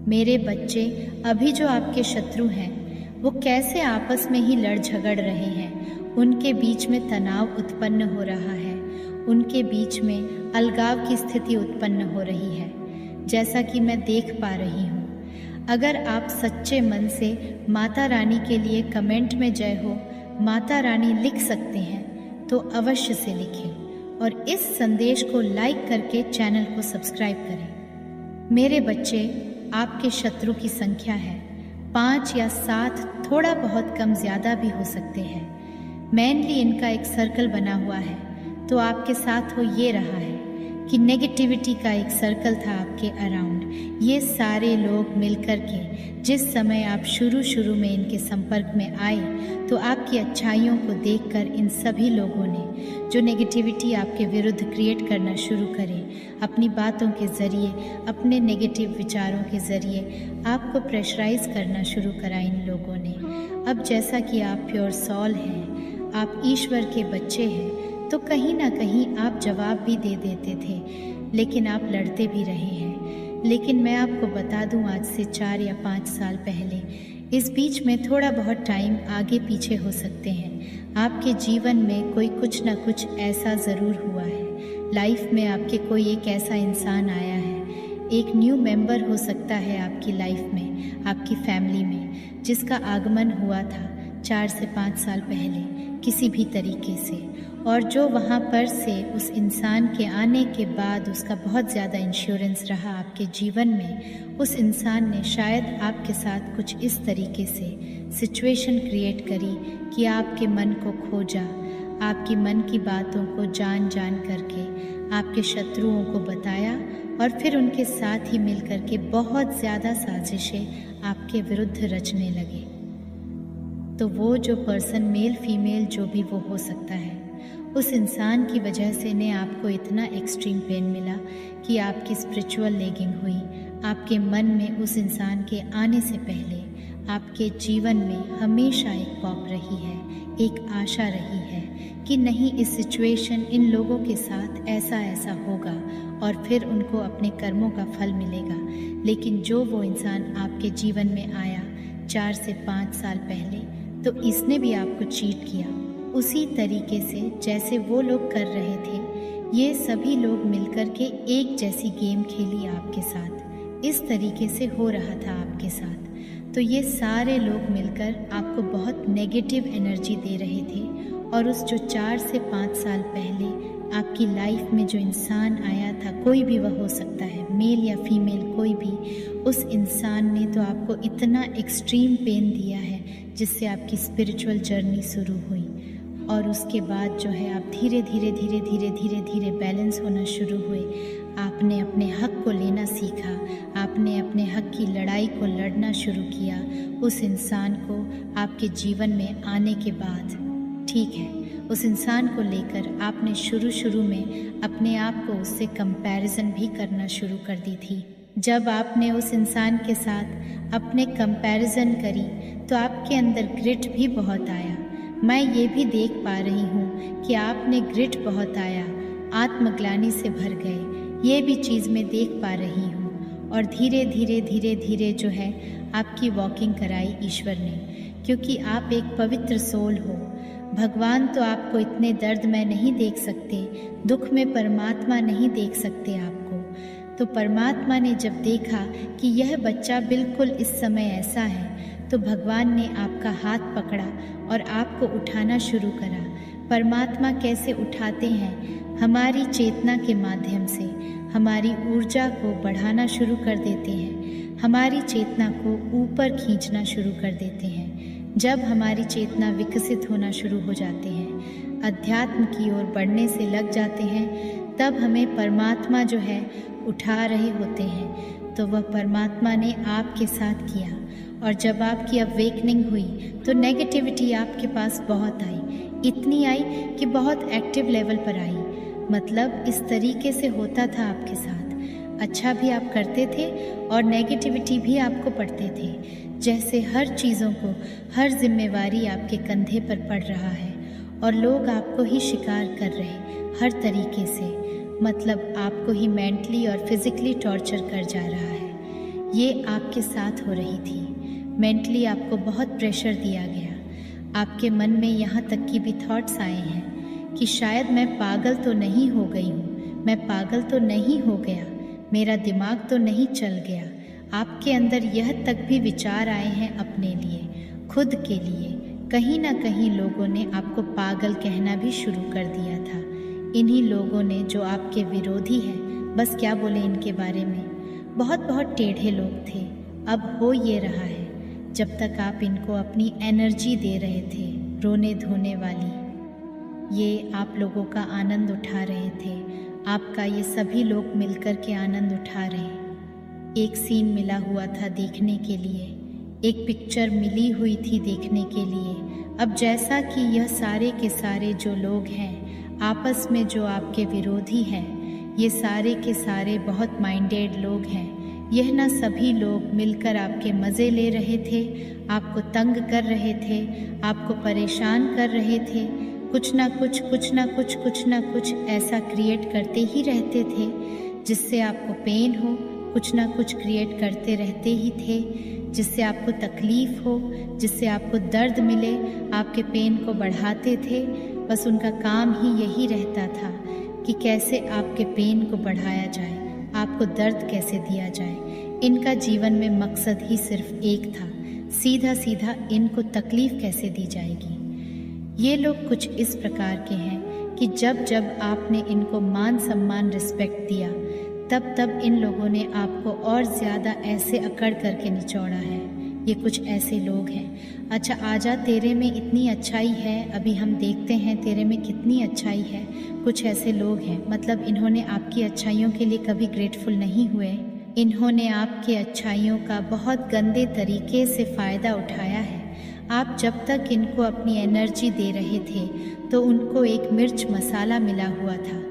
मेरे बच्चे अभी जो आपके शत्रु हैं वो कैसे आपस में ही लड़ झगड़ रहे हैं। उनके बीच में तनाव उत्पन्न हो रहा है, उनके बीच में अलगाव की स्थिति उत्पन्न हो रही है, जैसा कि मैं देख पा रही हूँ। अगर आप सच्चे मन से माता रानी के लिए कमेंट में जय हो माता रानी लिख सकते हैं तो अवश्य से लिखें और इस संदेश को लाइक करके चैनल को सब्सक्राइब करें। मेरे बच्चे, आपके शत्रु की संख्या है 5 या 7, थोड़ा बहुत कम ज़्यादा भी हो सकते हैं। मेनली इनका एक सर्कल बना हुआ है, तो आपके साथ हो ये रहा है कि नेगेटिविटी का एक सर्कल था आपके अराउंड। ये सारे लोग मिलकर के जिस समय आप शुरू में इनके संपर्क में आए तो आपकी अच्छाइयों को देखकर इन सभी लोगों ने जो नेगेटिविटी आपके विरुद्ध क्रिएट करना शुरू करे, अपनी बातों के ज़रिए, अपने नेगेटिव विचारों के ज़रिए आपको प्रेशराइज करना शुरू करा इन लोगों ने। अब जैसा कि आप प्योर सॉल हैं, आप ईश्वर के बच्चे हैं, तो कहीं ना कहीं आप जवाब भी दे देते थे, लेकिन आप लड़ते भी रहे हैं। लेकिन मैं आपको बता दूं, आज से 4 या 5 साल पहले, इस बीच में थोड़ा बहुत टाइम आगे पीछे हो सकते हैं। आपके जीवन में कोई कुछ ना कुछ ऐसा ज़रूर हुआ है। लाइफ में आपके कोई एक ऐसा इंसान आया है, एक न्यू मेंबर हो सकता है आपकी लाइफ में, आपकी फैमिली में, जिसका आगमन हुआ था 4 से 5 साल पहले किसी भी तरीके से, और जो वहाँ पर से उस इंसान के आने के बाद उसका बहुत ज़्यादा इंश्योरेंस रहा आपके जीवन में। उस इंसान ने शायद आपके साथ कुछ इस तरीके से सिचुएशन क्रिएट करी कि आपके मन को खोजा, आपकी मन की बातों को जान करके आपके शत्रुओं को बताया और फिर उनके साथ ही मिल कर के बहुत ज़्यादा साजिशें आपके विरुद्ध रचने लगे। तो वो जो पर्सन, मेल फीमेल जो भी वो हो सकता है, उस इंसान की वजह से ने आपको इतना एक्सट्रीम पेन मिला कि आपकी स्पिरिचुअल लेगिंग हुई। आपके मन में उस इंसान के आने से पहले आपके जीवन में हमेशा एक पॉप रही है, एक आशा रही है कि नहीं, इस सिचुएशन इन लोगों के साथ ऐसा होगा और फिर उनको अपने कर्मों का फल मिलेगा। लेकिन जो वो इंसान आपके जीवन में आया 4 से 5 साल पहले, तो इसने भी आपको चीट किया उसी तरीके से जैसे वो लोग कर रहे थे। ये सभी लोग मिलकर के एक जैसी गेम खेली आपके साथ, इस तरीके से हो रहा था आपके साथ। तो ये सारे लोग मिलकर आपको बहुत नेगेटिव एनर्जी दे रहे थे, और उस जो 4 से 5 साल पहले आपकी लाइफ में जो इंसान आया था, कोई भी वह हो सकता है, मेल या फीमेल कोई भी, उस इंसान ने तो आपको इतना एक्सट्रीम पेन दिया है जिससे आपकी स्पिरिचुअल जर्नी शुरू हुई। और उसके बाद जो है आप धीरे धीरे बैलेंस होना शुरू हुए। आपने अपने हक को लेना सीखा, आपने अपने हक की लड़ाई को लड़ना शुरू किया उस इंसान को आपके जीवन में आने के बाद। ठीक है, उस इंसान को लेकर आपने शुरू में अपने आप को उससे कंपैरिजन भी करना शुरू कर दी थी। जब आपने उस इंसान के साथ अपने कंपैरिजन करी तो आपके अंदर ग्रिट भी बहुत आया। मैं ये भी देख पा रही हूँ कि आपने ग्रिट बहुत आया, आत्मग्लानि से भर गए, ये भी चीज़ मैं देख पा रही हूँ। और धीरे धीरे जो है आपकी वॉकिंग कराई ईश्वर ने, क्योंकि आप एक पवित्र सोल हो। भगवान तो आपको इतने दर्द में नहीं देख सकते, दुख में परमात्मा नहीं देख सकते आपको। तो परमात्मा ने जब देखा कि यह बच्चा बिल्कुल इस समय ऐसा है, तो भगवान ने आपका हाथ पकड़ा और आपको उठाना शुरू करा। परमात्मा कैसे उठाते हैं? हमारी चेतना के माध्यम से हमारी ऊर्जा को बढ़ाना शुरू कर देते हैं, हमारी चेतना को ऊपर खींचना शुरू कर देते हैं। जब हमारी चेतना विकसित होना शुरू हो जाते हैं, अध्यात्म की ओर बढ़ने से लग जाते हैं, तब हमें परमात्मा जो है उठा रहे होते हैं। तो वह परमात्मा ने आपके साथ किया, और जब आपकी अवेकनिंग हुई तो नेगेटिविटी आपके पास बहुत आई, इतनी आई कि बहुत एक्टिव लेवल पर आई। मतलब इस तरीके से होता था आपके साथ, अच्छा भी आप करते थे और नेगेटिविटी भी आपको पड़ते थे, जैसे हर चीज़ों को, हर जिम्मेवारी आपके कंधे पर पड़ रहा है और लोग आपको ही शिकार कर रहे हर तरीके से। मतलब आपको ही मेंटली और फिज़िकली टॉर्चर कर जा रहा है। ये आपके साथ हो रही थी। मेंटली आपको बहुत प्रेशर दिया गया। आपके मन में यहाँ तक कि भी थॉट्स आए हैं कि शायद मैं पागल तो नहीं हो गई हूँ, मैं पागल तो नहीं हो गया, मेरा दिमाग तो नहीं चल गया। आपके अंदर यह तक भी विचार आए हैं अपने लिए, खुद के लिए। कहीं ना कहीं लोगों ने आपको पागल कहना भी शुरू कर दिया था। इन्हीं लोगों ने जो आपके विरोधी हैं, बस क्या बोले इनके बारे में, बहुत बहुत टेढ़े लोग थे। अब हो ये रहा है, जब तक आप इनको अपनी एनर्जी दे रहे थे, रोने धोने वाली, ये आप लोगों का आनंद उठा रहे थे। आपका ये सभी लोग मिलकर के आनंद उठा रहे। एक सीन मिला हुआ था देखने के लिए, एक पिक्चर मिली हुई थी देखने के लिए। अब जैसा कि यह सारे के सारे जो लोग हैं आपस में, जो आपके विरोधी हैं, ये सारे के सारे बहुत माइंडेड लोग हैं। यह ना सभी लोग मिलकर आपके मज़े ले रहे थे, आपको तंग कर रहे थे, आपको परेशान कर रहे थे। कुछ ना कुछ ऐसा क्रिएट करते ही रहते थे जिससे आपको पेन हो, कुछ ना कुछ क्रिएट करते रहते ही थे जिससे आपको तकलीफ़ हो, जिससे आपको दर्द मिले, आपके पेन को बढ़ाते थे। बस उनका काम ही यही रहता था कि कैसे आपके पेन को बढ़ाया जाए, आपको दर्द कैसे दिया जाए। इनका जीवन में मकसद ही सिर्फ एक था, सीधा सीधा इनको तकलीफ़ कैसे दी जाएगी। ये लोग कुछ इस प्रकार के हैं कि जब जब आपने इनको मान सम्मान रिस्पेक्ट दिया, तब तब इन लोगों ने आपको और ज़्यादा ऐसे अकड़ करके निचोड़ा है। ये कुछ ऐसे लोग हैं। अच्छा आजा, तेरे में इतनी अच्छाई है, अभी हम देखते हैं तेरे में कितनी अच्छाई है। कुछ ऐसे लोग हैं, मतलब इन्होंने आपकी अच्छाइयों के लिए कभी ग्रेटफुल नहीं हुए। इन्होंने आपके अच्छाइयों का बहुत गंदे तरीके से फ़ायदा उठाया है। आप जब तक इनको अपनी एनर्जी दे रहे थे तो उनको एक मिर्च मसाला मिला हुआ था।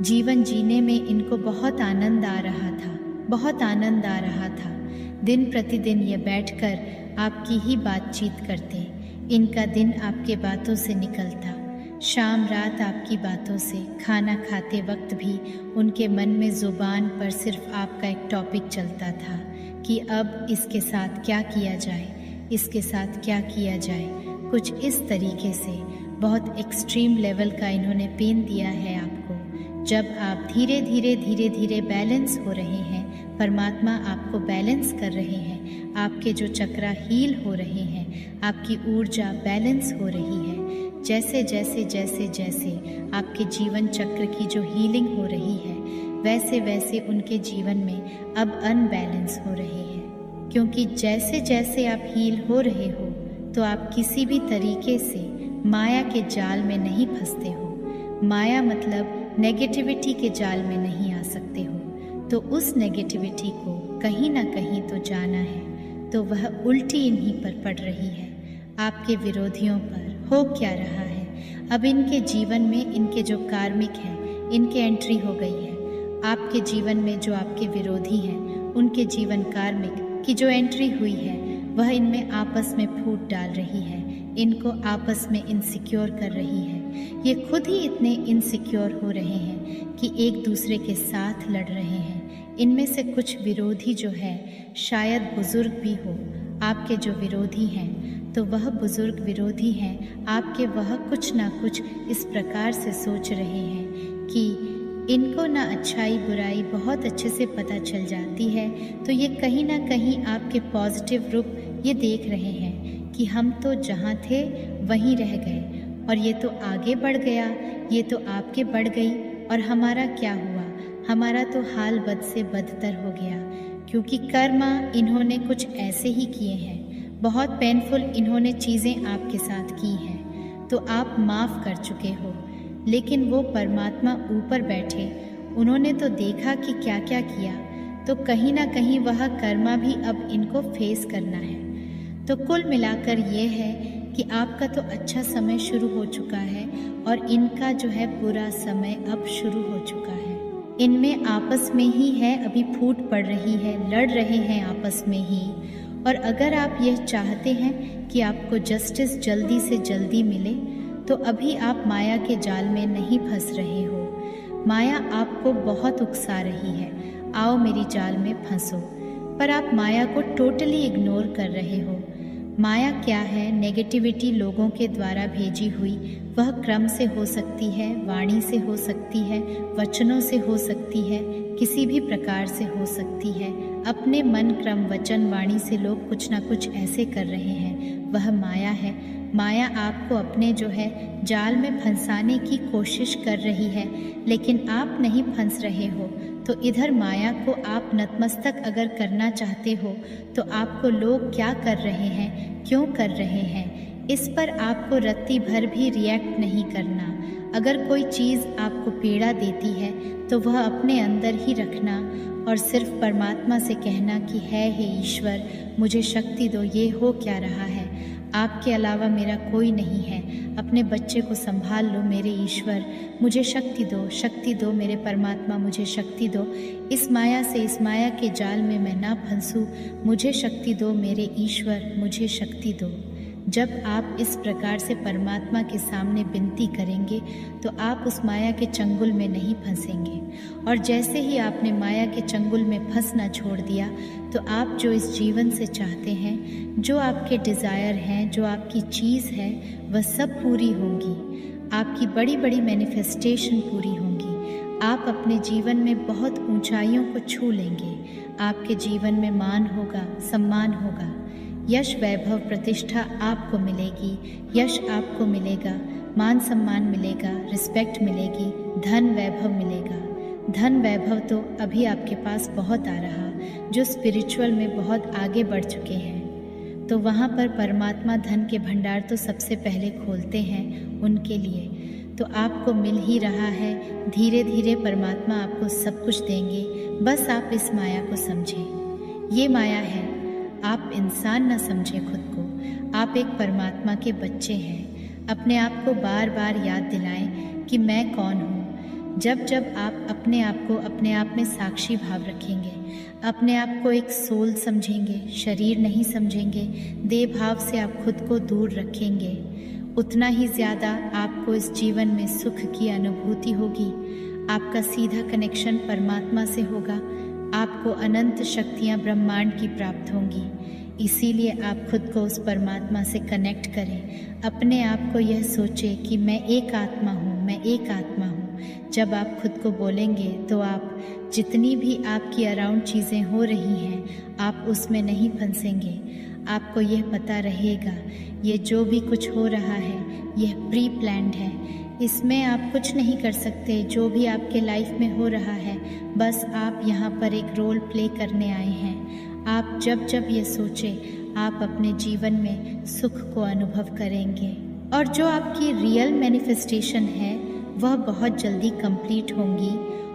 जीवन जीने में इनको बहुत आनंद आ रहा था, बहुत आनंद आ रहा था। दिन प्रतिदिन ये बैठकर आपकी ही बातचीत करते। इनका दिन आपके बातों से निकलता, शाम रात आपकी बातों से। खाना खाते वक्त भी उनके मन में ज़ुबान पर सिर्फ आपका एक टॉपिक चलता था कि अब इसके साथ क्या किया जाए, इसके साथ क्या किया जाए। कुछ इस तरीके से बहुत एक्सट्रीम लेवल का इन्होंने पेन दिया है आपको। जब आप धीरे धीरे बैलेंस हो रहे हैं, परमात्मा आपको बैलेंस कर रहे हैं, आपके जो चक्रा हील हो रहे हैं, आपकी ऊर्जा बैलेंस हो रही है। जैसे जैसे जैसे जैसे आपके जीवन चक्र की जो हीलिंग हो रही है, वैसे वैसे उनके जीवन में अब अनबैलेंस हो रहे हैं। क्योंकि जैसे जैसे आप हील हो रहे हो तो आप किसी भी तरीके से माया के जाल में नहीं फंसते हो। माया मतलब नेगेटिविटी के जाल में नहीं आ सकते हो। तो उस नेगेटिविटी को कहीं ना कहीं तो जाना है, तो वह उल्टी इन्हीं पर पड़ रही है, आपके विरोधियों पर। हो क्या रहा है, अब इनके जीवन में इनके जो कार्मिक हैं, इनके एंट्री हो गई है। आपके जीवन में जो आपके विरोधी हैं, उनके जीवन कार्मिक की जो एंट्री हुई है, वह इनमें आपस में फूट डाल रही है, इनको आपस में इनसिक्योर कर रही है। ये खुद ही इतने इनसिक्योर हो रहे हैं कि एक दूसरे के साथ लड़ रहे हैं। इनमें से कुछ विरोधी जो है, शायद बुज़ुर्ग भी हो। आपके जो विरोधी हैं, तो वह बुज़ुर्ग विरोधी हैं आपके, वह कुछ ना कुछ इस प्रकार से सोच रहे हैं कि इनको ना अच्छाई बुराई बहुत अच्छे से पता चल जाती है। तो ये कहीं ना कहीं आपके पॉजिटिव रूप ये देख रहे हैं कि हम तो जहाँ थे वहीं रह गए और ये तो आगे बढ़ गया, ये तो आपके बढ़ गई, और हमारा क्या हुआ, हमारा तो हाल बद से बदतर हो गया। क्योंकि कर्मा इन्होंने कुछ ऐसे ही किए हैं, बहुत पेनफुल इन्होंने चीज़ें आपके साथ की हैं, तो आप माफ़ कर चुके हो। लेकिन वो परमात्मा ऊपर बैठे, उन्होंने तो देखा कि क्या क्या किया, तो कहीं ना कहीं वह कर्मा भी अब इनको फेस करना है। तो कुल मिलाकर ये है कि आपका तो अच्छा समय शुरू हो चुका है और इनका जो है बुरा समय अब शुरू हो चुका है। इनमें आपस में ही है, अभी फूट पड़ रही है, लड़ रहे हैं आपस में ही। और अगर आप यह चाहते हैं कि आपको जस्टिस जल्दी से जल्दी मिले, तो अभी आप माया के जाल में नहीं फंस रहे हो। माया आपको बहुत उकसा रही है, आओ मेरी जाल में फंसो। पर आप माया को टोटली इग्नोर कर रहे हो। माया क्या है? नेगेटिविटी लोगों के द्वारा भेजी हुई। वह क्रम से हो सकती है, वाणी से हो सकती है, वचनों से हो सकती है, किसी भी प्रकार से हो सकती है। अपने मन, क्रम, वचन, वाणी से लोग कुछ ना कुछ ऐसे कर रहे हैं। वह माया है। माया आपको अपने जो है जाल में फंसाने की कोशिश कर रही है, लेकिन आप नहीं फंस रहे हो। तो इधर माया को आप नतमस्तक अगर करना चाहते हो तो आपको लोग क्या कर रहे हैं, क्यों कर रहे हैं, इस पर आपको रत्ती भर भी रिएक्ट नहीं करना। अगर कोई चीज़ आपको पीड़ा देती है तो वह अपने अंदर ही रखना और सिर्फ परमात्मा से कहना कि है हे ईश्वर, मुझे शक्ति दो, ये हो क्या रहा है, आपके अलावा मेरा कोई नहीं है, अपने बच्चे को संभाल लो मेरे ईश्वर, मुझे शक्ति दो मेरे परमात्मा, मुझे शक्ति दो, इस माया से, इस माया के जाल में मैं ना फंसूँ, मुझे शक्ति दो मेरे ईश्वर, मुझे शक्ति दो। जब आप इस प्रकार से परमात्मा के सामने विनती करेंगे तो आप उस माया के चंगुल में नहीं फंसेंगे। और जैसे ही आपने माया के चंगुल में फंसना छोड़ दिया तो आप जो इस जीवन से चाहते हैं, जो आपके डिज़ायर हैं, जो आपकी चीज़ है, वह सब पूरी होंगी। आपकी बड़ी बड़ी मैनिफेस्टेशन पूरी होंगी। आप अपने जीवन में बहुत ऊंचाइयों को छू लेंगे। आपके जीवन में मान होगा, सम्मान होगा, यश, वैभव, प्रतिष्ठा आपको मिलेगी, यश आपको मिलेगा, मान सम्मान मिलेगा, रिस्पेक्ट मिलेगी, धन वैभव मिलेगा। धन वैभव तो अभी आपके पास बहुत आ रहा, जो स्पिरिचुअल में बहुत आगे बढ़ चुके हैं। तो वहाँ पर परमात्मा धन के भंडार तो सबसे पहले खोलते हैं उनके लिए। तो आपको मिल ही रहा है, धीरे धीरे परमात्मा आपको सब कुछ देंगे। बस आप इस माया को समझें। ये माया है, आप इंसान न समझें खुद को। आप एक परमात्मा के बच्चे हैं। अपने आप को बार बार याद दिलाएं कि मैं कौन हूँ। जब जब आप अपने आप को अपने आप में साक्षी भाव रखेंगे, अपने आप को एक सोल समझेंगे, शरीर नहीं समझेंगे, देह भाव से आप खुद को दूर रखेंगे, उतना ही ज़्यादा आपको इस जीवन में सुख की अनुभूति होगी। आपका सीधा कनेक्शन परमात्मा से होगा। आपको अनंत शक्तियाँ ब्रह्मांड की प्राप्त होंगी। इसीलिए आप खुद को उस परमात्मा से कनेक्ट करें। अपने आप को यह सोचें कि मैं एक आत्मा हूँ, मैं एक आत्मा हूँ। जब आप खुद को बोलेंगे तो आप जितनी भी आपकी अराउंड चीज़ें हो रही हैं, आप उसमें नहीं फंसेंगे। आपको यह पता रहेगा ये जो भी कुछ हो रहा है यह प्री प्लान्ड है, इसमें आप कुछ नहीं कर सकते। जो भी आपके लाइफ में हो रहा है, बस आप यहाँ पर एक रोल प्ले करने आए हैं। आप जब जब ये सोचें, आप अपने जीवन में सुख को अनुभव करेंगे और जो आपकी रियल मैनिफेस्टेशन है वह बहुत जल्दी कंप्लीट होंगी।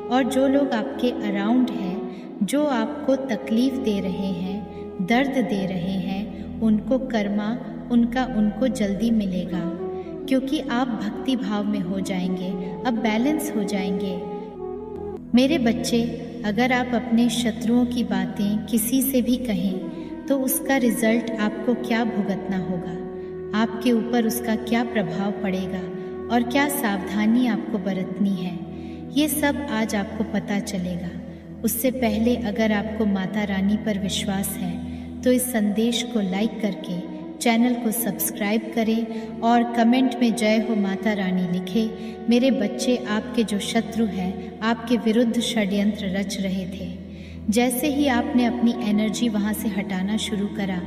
और जो लोग आपके अराउंड हैं, जो आपको तकलीफ़ दे रहे हैं, दर्द दे रहे हैं, उनको कर्मा उनको जल्दी मिलेगा, क्योंकि आप भक्ति भाव में हो जाएंगे, अब बैलेंस हो जाएंगे। मेरे बच्चे, अगर आप अपने शत्रुओं की बातें किसी से भी कहें तो उसका रिजल्ट आपको क्या भुगतना होगा, आपके ऊपर उसका क्या प्रभाव पड़ेगा और क्या सावधानी आपको बरतनी है, ये सब आज आपको पता चलेगा। उससे पहले अगर आपको माता रानी पर विश्वास है तो इस संदेश को लाइक करके चैनल को सब्सक्राइब करें और कमेंट में जय हो माता रानी लिखें। मेरे बच्चे, आपके जो शत्रु हैं आपके विरुद्ध षड्यंत्र रच रहे थे। जैसे ही आपने अपनी एनर्जी वहाँ से हटाना शुरू करा,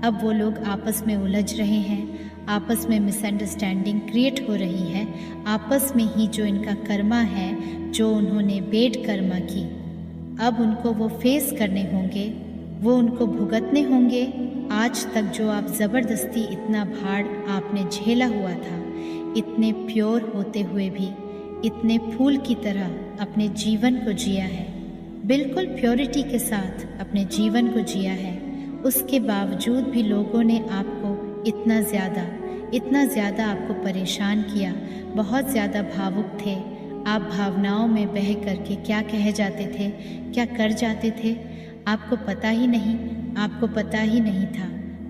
अब वो लोग आपस में उलझ रहे हैं, आपस में मिसअंडरस्टैंडिंग क्रिएट हो रही है। आपस में ही जो इनका कर्मा है, जो उन्होंने बेड कर्मा की, अब उनको वो फेस करने होंगे, वो उनको भुगतने होंगे। आज तक जो आप ज़बरदस्ती इतना भाड़ आपने झेला हुआ था, इतने प्योर होते हुए भी इतने फूल की तरह अपने जीवन को जिया है, बिल्कुल प्योरिटी के साथ अपने जीवन को जिया है, उसके बावजूद भी लोगों ने आपको इतना ज़्यादा आपको परेशान किया, बहुत ज़्यादा भावुक थे आप। भावनाओं में बह करके क्या कह जाते थे, क्या कर जाते थे, आपको पता ही नहीं था।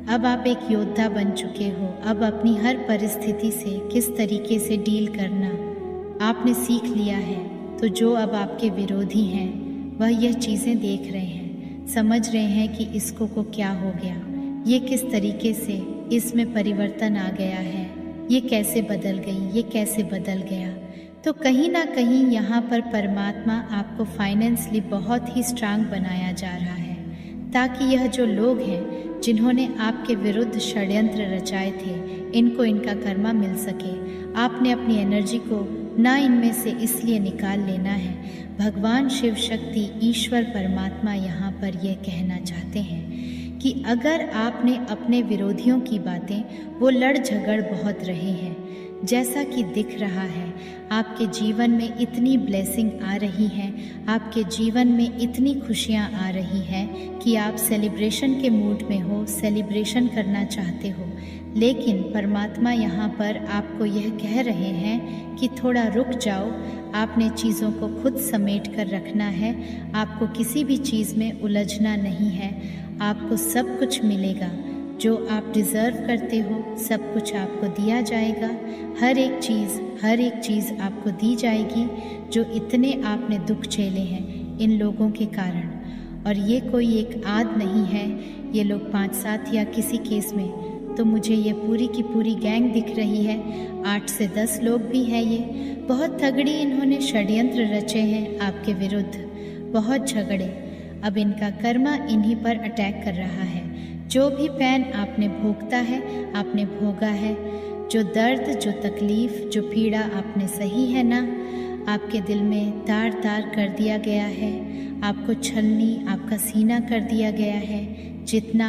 अब आप एक योद्धा बन चुके हो। अब अपनी हर परिस्थिति से किस तरीके से डील करना आपने सीख लिया है। तो जो अब आपके विरोधी हैं वह यह चीज़ें देख रहे हैं, समझ रहे हैं कि इसको को क्या हो गया, ये किस तरीके से इसमें परिवर्तन आ गया है, ये कैसे बदल गई, ये कैसे बदल गया। तो कहीं ना कहीं यहाँ पर परमात्मा आपको फाइनेंशियली बहुत ही स्ट्रांग बनाया जा रहा है, ताकि यह जो लोग हैं जिन्होंने आपके विरुद्ध षड्यंत्र रचाए थे, इनको इनका कर्मा मिल सके। आपने अपनी एनर्जी को ना इनमें से इसलिए निकाल लेना है। भगवान शिव शक्ति ईश्वर परमात्मा यहाँ पर यह कहना चाहते हैं कि अगर आपने अपने विरोधियों की बातें, वो लड़ झगड़ बहुत रहे हैं, जैसा कि दिख रहा है आपके जीवन में इतनी ब्लेसिंग आ रही है, आपके जीवन में इतनी खुशियाँ आ रही हैं कि आप सेलिब्रेशन के मूड में हो, सेलिब्रेशन करना चाहते हो। लेकिन परमात्मा यहाँ पर आपको यह कह रहे हैं कि थोड़ा रुक जाओ, आपने चीज़ों को खुद समेट कर रखना है, आपको किसी भी चीज़ में उलझना नहीं है। आपको सब कुछ मिलेगा, जो आप डिज़र्व करते हो सब कुछ आपको दिया जाएगा। हर एक चीज़ आपको दी जाएगी। जो इतने आपने दुख झेले हैं इन लोगों के कारण, और ये कोई एक आद नहीं है, ये लोग 5-7 या किसी केस में तो मुझे ये पूरी की पूरी गैंग दिख रही है, 8 से 10 लोग भी हैं। ये बहुत तगड़ी इन्होंने षड्यंत्र रचे हैं आपके विरुद्ध, बहुत झगड़े। अब इनका कर्मा इन्हीं पर अटैक कर रहा है। जो भी पैन आपने भोगता है, आपने भोगा है, जो दर्द, जो तकलीफ़, जो पीड़ा आपने सही है ना, आपके दिल में तार तार कर दिया गया है, आपको छलनी, आपका सीना कर दिया गया है। जितना